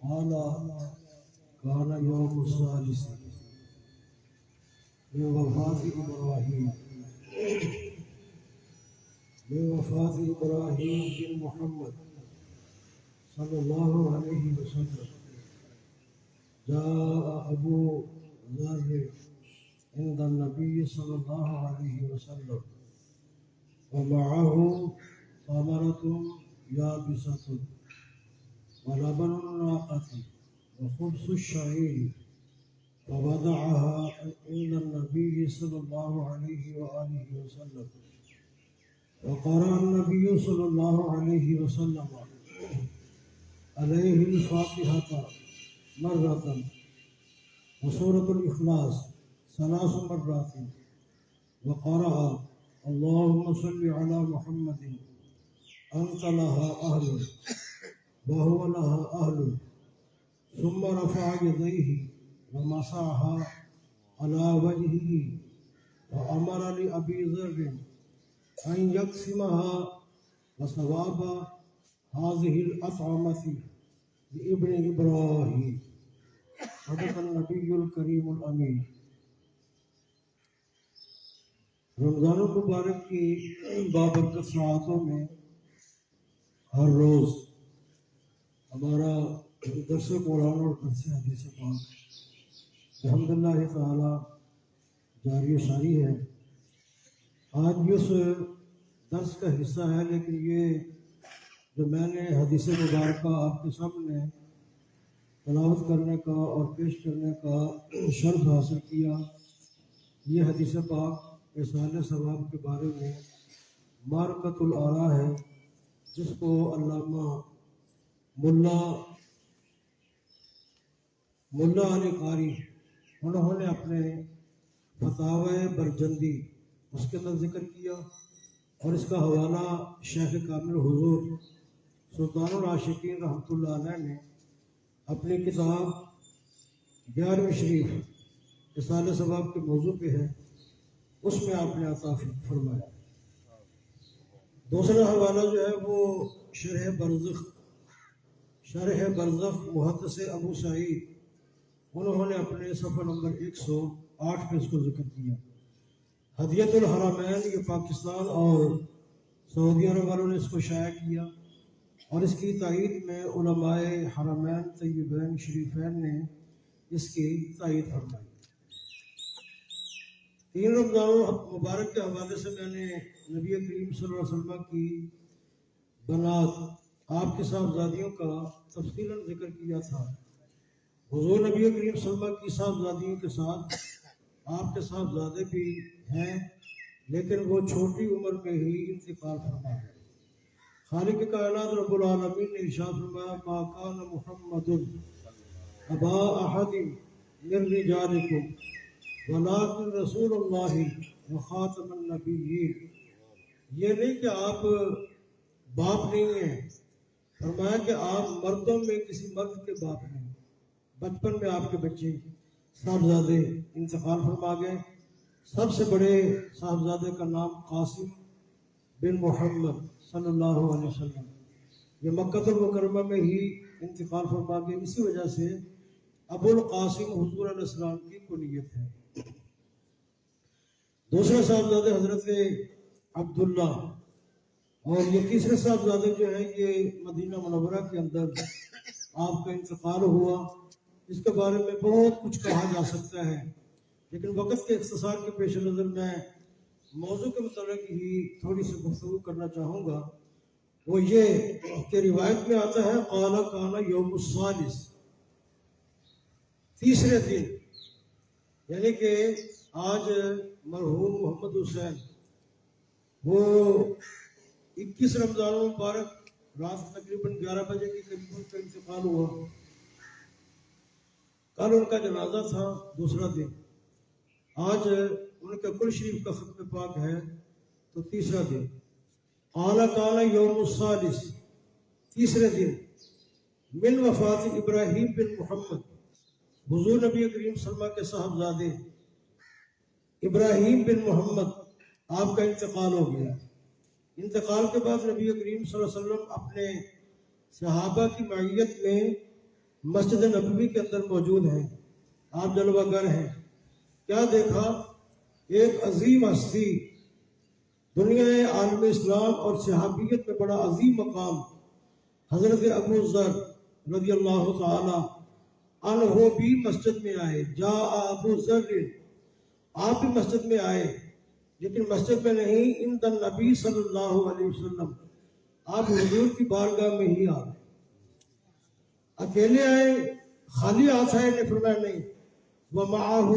قال كان يوم الثالث من وفاة إبراهيم بن محمد صلى الله عليه وسلم. جاء أبو ذر عند النبي صلى الله عليه وسلم ومعه ثمرة يابسة ولبن الناقة وخبز الشعير فوضعها عند النبي صلى الله عليه وآله وسلم. وقرأ النبي صلى الله عليه وسلم عليه الفاتحة مرة وسورة الإخلاص 3 مرات وقرأ اللهم صل على محمد أنت لها أهل وهو لها أهل، ثم رفع يديه ومسحها على وجهه وأمر لأبي ذر أن يقسمها وثواب هذه الأطعمة لابن إبراهيم. صدق النبي الكريم الأمين. رمضان المبارک کی بابرکت ساعتوں میں ہر روز ہمارا درس قرآن اور درس حدیث پاک الحمدللہ تعالی جاری و ساری ہے. آج بھی اس درس کا حصہ ہے، لیکن یہ جو میں نے حدیث مبارکہ آپ کے سامنے تلاوت کرنے کا اور پیش کرنے کا شرف حاصل کیا، یہ حدیث پاک احسان ثواب کے بارے میں معرکۃ الآراء ہے، جس کو علامہ ملا علی قاری انہوں نے اپنے فتاوی برجندی اس کے اندر ذکر کیا، اور اس کا حوالہ شیخ کامل حضور سلطان العاشقین رحمۃ اللہ علیہ نے اپنی کتاب 11ویں شریف احسان ثواب کے موضوع پہ ہے، اس میں آپ نے عطا فرمایا. دوسرا حوالہ جو ہے وہ شرح برزخ محدث ابو سعید انہوں نے اپنے صفحہ نمبر 108 پہ اس کو ذکر کیا. ہدیۃ الحرمین، یہ پاکستان اور سعودی عرب والوں نے اس کو شائع کیا، اور اس کی تائید میں علماء حرمین طیبین شریفین نے اس کی تائید فرمائی. 3 رمضان مبارک کے حوالے سے میں نے نبی کریم صلی اللہ علیہ وسلم کی بنات آپ کے صاحبزادیوں کا تفصیلاً ذکر کیا تھا. حضور نبی کریم صلی اللہ علیہ وسلم کی صاحبزادیوں کے ساتھ آپ کے صاحبزادے بھی ہیں، لیکن وہ چھوٹی عمر میں ہی انتقال فرما گئے. خالق کائنات رب العالمین نے ارشاد فرمایا ما کان محمد ابا احد من رجالکم ولکن رسول اللہ وخاتم النبیین. یہ نہیں کہ آپ باپ نہیں ہیں، فرمایا کہ آپ مردوں میں کسی مرد کے باپ نہیں. بچپن میں آپ کے بچے صاحبزادے انتقال فرما گئے. سب سے بڑے صاحبزادے کا نام قاسم بن محمد صلی اللہ علیہ وسلم، یہ مکہ المکرمہ میں ہی انتقال فرما گئے. اسی وجہ سے ابو القاسم حضور علیہ السلام کی کنیت ہے. دوسرے صاحبزادے حضرت عبداللہ، اور یہ تیسرے صاحبزادے جو ہیں یہ مدینہ منورہ کے اندر آپ کا انتقال ہوا. اس کے بارے میں بہت کچھ کہا جا سکتا ہے، لیکن وقت کے اختصار کے پیش نظر میں موضوع کے متعلق ہی تھوڑی سی گفتگو کرنا چاہوں گا. وہ یہ کہ روایت میں آتا ہے قال کان یوم الثالث، تیسرے دن، یعنی کہ آج مرحوم محمد حسین وہ 21 رمضان مبارک رات تقریباً 11 بجے کے قریب ان کا انتقال ہوا. کل ان کا جنازہ تھا، دوسرا دن. آج ان کا کل شریف کا ختم پاک ہے تو تیسرا دن. قال کان یوم الثالث، تیسرے دن، من وفات ابراہیم بن محمد، حضور نبی کریم صلی اللہ علیہ وسلم کے صاحبزادے ابراہیم بن محمد آپ کا انتقال ہو گیا. انتقال کے بعد نبی کریم صلی اللہ علیہ وسلم اپنے صحابہ کی معیت میں مسجد نبوی کے اندر موجود ہیں، آپ جلوہ گر ہیں، کیا دیکھا؟ ایک عظیم ہستی، دنیا عالم اسلام اور صحابیت میں بڑا عظیم مقام، حضرت ابو ذر رضی اللہ تعالی عنہ بھی مسجد میں آئے۔ جا ابو ذر، آپ بھی مسجد میں آئے، لیکن مسجد میں نہیں، عند النبی صلی اللہ علیہ وسلم، آپ حضور کی بارگاہ میں ہی آ گئے۔ اکیلے آئے، خالی ہاتھ آئے؟ نے فرمایا نہیں۔ وَمَعَهُ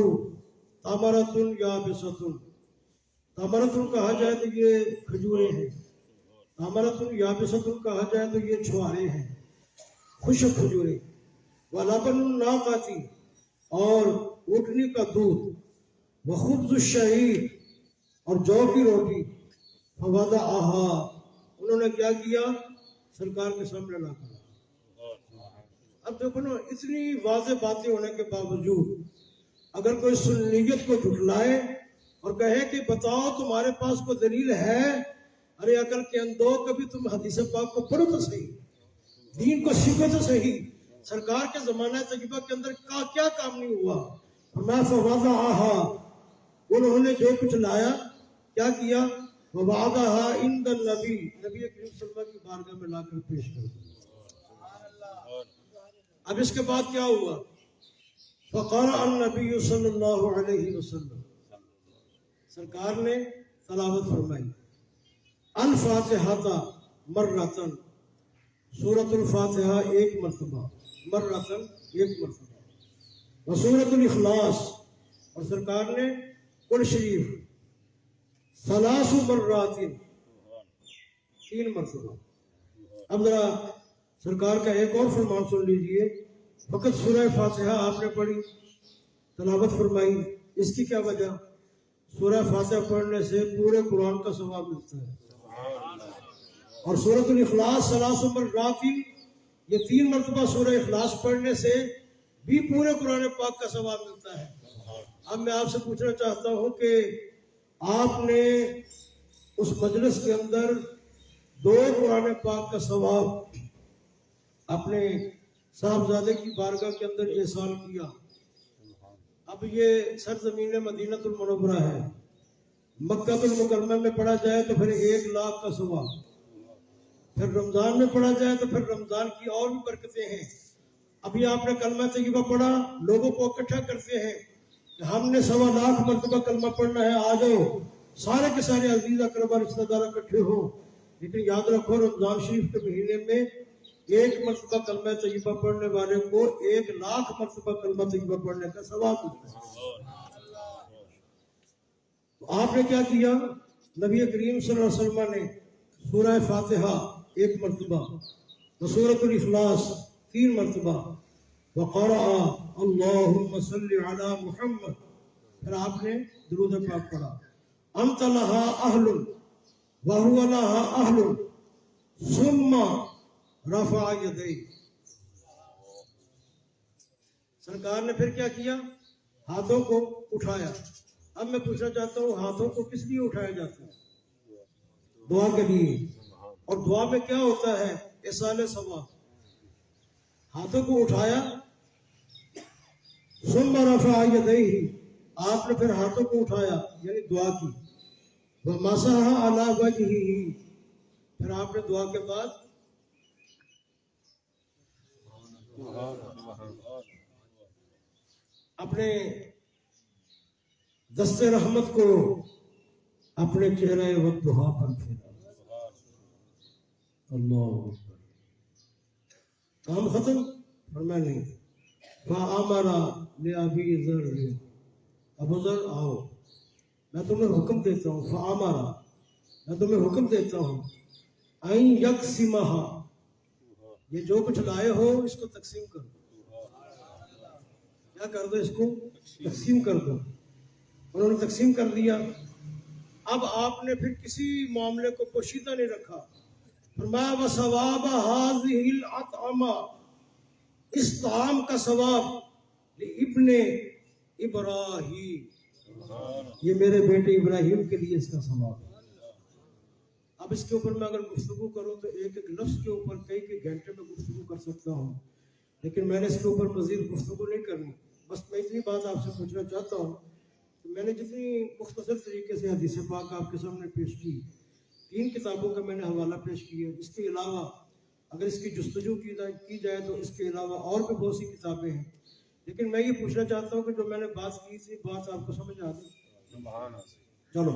تَمَرَةٌ يَابِسَةٌ، تمرتن کہا جائے تو یہ کھجورے ہیں، تمرتن یابسۃ کہا جائے تو یہ چھوارے ہیں، خشک کھجورے۔ وَلَبَنُ النَّاقَةِ، اور اونٹنی کا دودھ، وَخُبْزُ الشَّعِيرِ، اور جو کی روٹی۔ فَوَضَعَهَا، انہوں نے کیا کیا؟ سرکار کے سامنے لا کر۔ اب دیکھو نا، اتنی واضح باتیں ہونے کے باوجود اگر کوئی سنیت کو جھٹلائے اور کہے کہ بتاؤ تمہارے پاس کوئی دلیل ہے، ارے عقل کے اندو، کبھی تم حدیث پاک کو پڑھو تو صحیح، دین کو سیکھو تو صحیح۔ سرکار کے زمانہ تجربہ کے اندر کیا کام نہیں ہوا؟ فرمایا فوضعها، انہوں نے جو کچھ لایا کیا کیا؟ ووضعها عند النبی، نبی کریم صلی اللہ علیہ وسلم کی بارگاہ میں لا کر پیش کر دیا۔ اب اس کے بعد کیا ہوا؟ فقرأ النبی صلی اللہ علیہ وسلم، سرکار نے تلاوت فرمائی، الفاتحہ مرتن، سورۃ الفاتحہ ایک مرتبہ، مرتن ایک مرتبہ، وسورۃ الاخلاص، اور سرکار نے قل شریف ثلاث مرات، تین مرتبہ۔ اب ذرا سرکار کا ایک اور فرمان سن لیجئے، فقط سورہ فاتحہ آپ نے پڑھی، تلاوت فرمائی، اس کی کیا وجہ؟ سورہ فاتحہ پڑھنے سے پورے قرآن کا ثواب ملتا ہے، اور سورۃ الاخلاص ثلاث مرات، یہ تین مرتبہ سورہ اخلاص پڑھنے سے بھی پورے قرآن پاک کا ثواب ملتا ہے۔ اب میں آپ سے پوچھنا چاہتا ہوں کہ آپ نے اس مجلس کے اندر 2 قرآن پاک کا ثواب اپنے صاحبزادے کی بارگاہ کے اندر احسان کیا۔ اب یہ سرزمین مدینہ المنورہ ہے، مکہ المکرمہ میں پڑھا جائے تو پھر 1 لاکھ کا ثواب، پھر رمضان میں پڑھا جائے تو پھر رمضان کی اور بھی برکتیں ہیں۔ ابھی آپ نے کلمہ طیبہ پڑھا، لوگوں کو اکٹھا کرتے ہیں کہ ہم نے 1.25 لاکھ مرتبہ کلمہ پڑھنا ہے، آ جاؤ، سارے کے سارے عزیز اقربا رشتہ دار اکٹھے ہو۔ لیکن یاد رکھو، رمضان شریف کے مہینے میں 1 مرتبہ کلمہ طیبہ پڑھنے والے کو 1 لاکھ مرتبہ کلمہ طیبہ پڑھنے کا ثواب ملتا ہے۔ تو آپ نے کیا کیا؟ نبی کریم صلی اللہ علیہ وسلم نے سورہ فاتحہ 1 مرتبہ، سورۃ الاخلاص 3 مرتبہ، وقرأ اللہم صلی علی محمد، پھر آپ نے درود پاک پڑھا، انت لہا اہل وہو لہا اہل، ثم رفع یدیہ، سرکار نے پھر کیا کیا؟ ہاتھوں کو اٹھایا۔ اب میں پوچھنا چاہتا ہوں، ہاتھوں کو کس لیے اٹھایا جاتا ہے؟ دعا کے لیے، اور دعا میں کیا ہوتا ہے؟ ایصال ثواب۔ ہاتھوں کو اٹھایا، ثم رفع یدیہ، آپ نے پھر ہاتھوں کو اٹھایا یعنی دعا کی، ومسح علی وجہہ، پھر آپ نے دعا کے بعد اپنے دست رحمت کو اپنے چہرے والضحیٰ پر پھیرا۔ اللہ اکبر، کام ختم؟ فرمایا نہیں، فَأَمَرَ لِأَبِي ذَرٍ، ابو ذر آؤ، میں تمہیں حکم دیتا ہوں، فَأَمَرَ، میں تمہیں حکم دیتا ہوں، أَن يَقْسِمَهَا، یہ جو کچھ لائے ہو اس کو تقسیم کر دو۔ کیا کر دو؟ اس کو تقسیم کر دو۔ انہوں نے تقسیم کر دیا۔ اب آپ نے پھر کسی معاملے کو پوشیدہ نہیں رکھا، فرمایا وَثَوَابَ هَذِهِ الْأَطْعَمَةِ، اس طعام کا ثواب لِابْنِ ابراہیم، یہ میرے بیٹے ابراہیم کے لیے اس کا ثواب ہے۔ اب اس کے اوپر میں اگر گفتگو کروں تو ایک ایک لفظ کے اوپر کئی گھنٹے میں گفتگو کر سکتا ہوں، لیکن میں نے اس کے اوپر مزید گفتگو نہیں کرنی. بس میں اتنی بات آپ سے پوچھنا چاہتا ہوں کہ میں نے جتنی مختصر طریقے سے حدیث پاک آپ کے سامنے پیش کی، 3 کتابوں کا میں نے حوالہ پیش کیا. اس کے علاوہ اگر اس کی جستجو کی جائے تو اس کے علاوہ اور بھی بہت سی کتابیں ہیں. لیکن میں یہ پوچھنا چاہتا ہوں کہ جو میں نے بات کی تھی، بات آپ کو سمجھ آ گئی؟ چلو،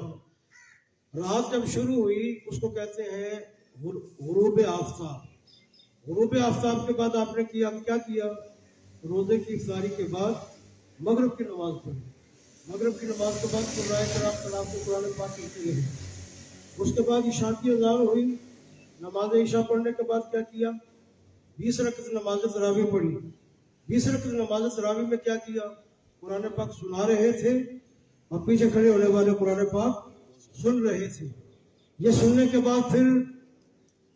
رات جب شروع ہوئی اس کو کہتے ہیں غروب آفتاب. غروب آفتاب کے بعد آپ نے کیا کیا؟ روزے کی افطاری کے بعد مغرب کی نماز پڑھی. مغرب کی نماز کے بعد قرآن کرام تلاوت قرآن پاک کی ہے. اس کے بعد عشاء کی اذان ہوئی. نماز عشاء پڑھنے کے بعد کیا کیا؟ 20 رکعت نماز تراویح پڑھی. 20 رکعت نماز تراویح میں کیا کیا؟ قرآن پاک سنا رہے تھے اور پیچھے کھڑے ہونے والے قرآن پاک سن رہے تھے. یہ سننے کے بعد پھر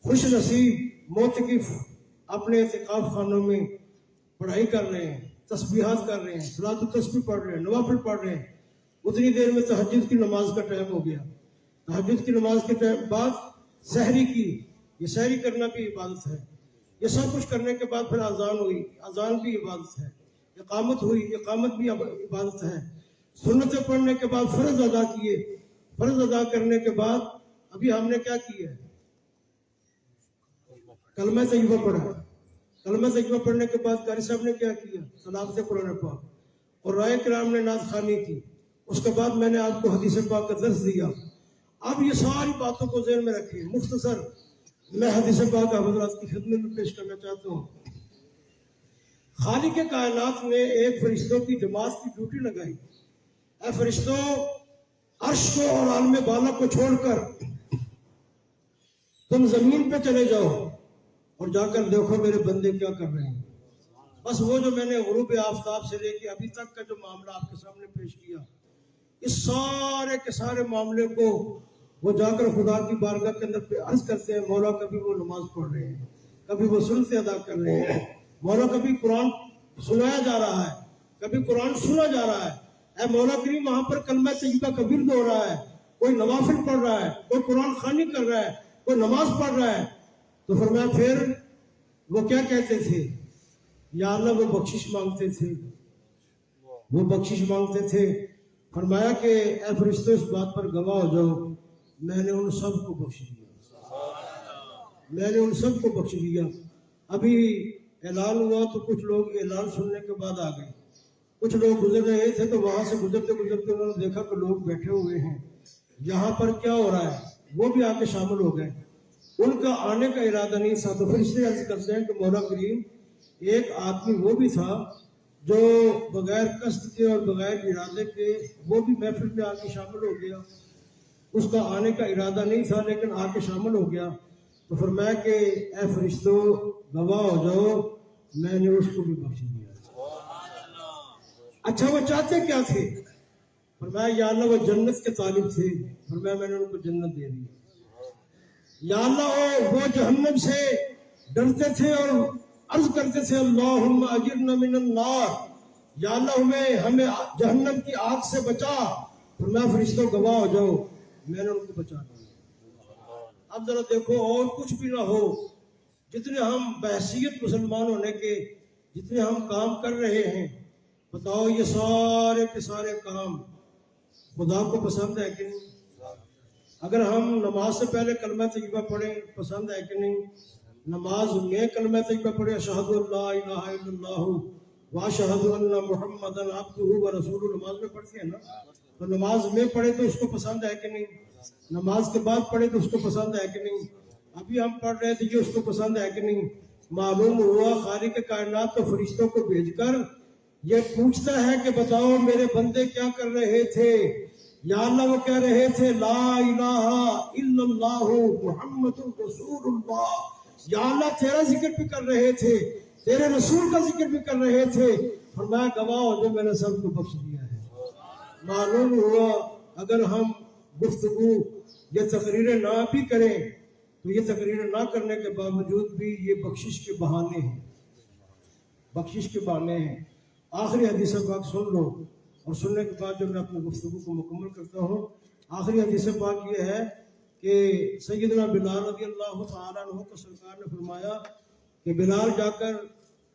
خوش نصیب معتکف اپنے اعتکاف خانوں میں پڑھائی کر رہے ہیں، تسبیحات کر رہے ہیں، صلاۃ التسبیح پڑھ رہے ہیں، نوافل پڑھ رہے ہیں. اتنی دیر میں تہجد کی نماز کا ٹائم ہو گیا. تہجد کی نماز کے ٹائم بعد سحری کی. یہ سحری کرنا بھی عبادت ہے. یہ سب کچھ کرنے کے بعد پھر اذان ہوئی. اذان بھی عبادت ہے. اقامت ہوئی. اقامت بھی عبادت ہے. سنتیں پڑھنے کے بعد فرض ادا کیے. فرض ادا کرنے کے بعد ابھی ہم نے کیا کیا؟ کلمہ طیبہ پڑھا. کلمہ طیبہ پڑھنے کے بعد قاری صاحب نے کیا کیا؟ تلاوت قرآن پاک اور رائے کرام نے نعت خوانی کی. اس کے بعد میں نے آپ کو حدیث پاک کا درس دیا. اب یہ ساری باتوں کو ذہن میں رکھیں. مختصر میں حدیث پاک حضرات کی خدمت میں پیش کرنا چاہتا ہوں. خالق کائنات نے ایک فرشتوں کی جماعت کی ڈیوٹی لگائی. اے فرشتوں، عرش کو اور عالم بالا کو چھوڑ کر تم زمین پہ چلے جاؤ اور جا کر دیکھو میرے بندے کیا کر رہے ہیں. بس وہ جو میں نے غروب آفتاب سے لے کے ابھی تک کا جو معاملہ آپ کے سامنے پیش کیا، اس سارے کے سارے معاملے کو وہ جا کر خدا کی بارگاہ کے اندر عرض کرتے ہیں. مولا کبھی وہ نماز پڑھ رہے ہیں، کبھی وہ سنتیں ادا کر رہے ہیں. مولا کبھی قرآن سنایا جا رہا ہے، کبھی قرآن سنا جا رہا ہے. اے مولا کریم، وہاں پر کلمہ طیبہ کا ورد ہو رہا ہے، کوئی نوافل پڑھ رہا ہے، کوئی قرآن خوانی کر رہا ہے، کوئی نماز پڑھ رہا ہے. تو فرمایا پھر وہ کیا کہتے تھے؟ یا اللہ، وہ بخشش مانگتے تھے. وہ بخشش مانگتے تھے. فرمایا کہ اے فرشتوں، اس بات پر گواہ ہو جاؤ، میں نے ان سب کو بخش دیا. میں نے ان سب کو بخش دیا. ابھی اعلان ہوا تو کچھ لوگ اعلان سننے کے بعد آ گئے. کچھ لوگ گزر رہے تھے تو وہاں سے گزرتے گزرتے انہوں نے دیکھا کہ لوگ بیٹھے ہوئے ہیں، یہاں پر کیا ہو رہا ہے. وہ بھی آ کے شامل ہو گئے. ان کا آنے کا ارادہ نہیں تھا. تو فرشتے عرض کرتے ہیں کہ مولا کریم، ایک آدمی وہ بھی تھا جو بغیر قصد کے اور بغیر ارادے کے وہ بھی محفل میں آ کے شامل ہو گیا. اس کا آنے کا ارادہ نہیں تھا لیکن آ کے شامل ہو گیا. تو فرمایا کہ اے فرشتوں، گواہ ہو جاؤ، میں نے اس کو بھی بخش دیا. اچھا، وہ چاہتے کیا تھے؟ فرمایا یا اللہ، وہ جنت کے طالب تھے. فرمایا میں نے ان کو جنت دے دی. یا اللہ، وہ جہنم سے ڈرتے تھے اور عرض کرتے تھے اللہم اجرنا من النار، یا اللہ ہمیں جہنم کی آگ سے بچا. فرمایا فرشتوں، گواہ ہو جاؤ، میں نے ان کو بچا دیا. اب ذرا دیکھو، اور کچھ بھی نہ ہو، جتنے ہم بحیثیت مسلمان ہونے کے جتنے ہم کام کر رہے ہیں، بتاؤ یہ سارے کے سارے کام خدا کو پسند ہے کہ نہیں؟ اگر ہم نماز سے پہلے کلمہ طیبہ پڑھیں، پسند ہے کہ نہیں؟ نماز میں کلمہ طیبہ پڑھیں، اشہد ان لا الہ الا اللہ واشہد ان محمدا عبدہ ورسولہ، نماز میں پڑھتے ہیں نا. تو نماز میں پڑھے تو اس کو پسند ہے کہ نہیں؟ نماز کے بعد پڑھے تو اس کو پسند ہے کہ نہیں؟ ابھی ہم پڑھ رہے تھے کہ اس کو پسند ہے کہ نہیں؟ معلوم ہوا خالق کائنات تو فرشتوں کو بھیج کر یہ پوچھتا ہے کہ بتاؤ میرے بندے کیا کر رہے تھے. یا اللہ، وہ کہہ رہے تھے لا الہ الا اللہ محمد رسول اللہ. یا اللہ، تیرا ذکر بھی کر رہے تھے، تیرے رسول کا ذکر بھی کر رہے تھے. فرمایا گواہ ہو جو میں نے سب کو بخش دیا ہے. معلوم ہوا اگر ہم گفتگو یہ تقریریں نہ بھی کریں تو یہ تقریریں نہ کرنے کے باوجود بھی یہ بخشش کے بہانے ہیں. بخشش کے بہانے ہیں. آخری حدیث پاک سن لو اور سننے کے بعد جو میں اپنی گفتگو کو مکمل کرتا ہوں. آخری حدیث پاک یہ ہے کہ سیدنا بلال رضی اللہ تعالیٰ عنہ کو سرکار نے فرمایا کہ بلال جا کر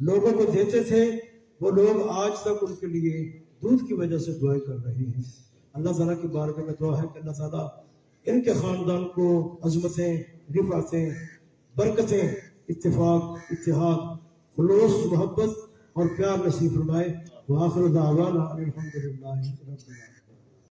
لوگوں کو دیتے تھے، وہ لوگ آج تک ان کے لیے دودھ کی وجہ سے دعائیں کر رہے ہیں۔ اللہ تعالیٰ کی بارگاہ میں دعا ہے کہ اللہ تعالیٰ ان کے خاندان کو عظمتیں، رفعتیں، برکتیں، اتفاق، اتحاد، خلوص، محبت اور پیار نصیب فرمائے۔ وآخر دعوانا الحمدللہ رب العالمین۔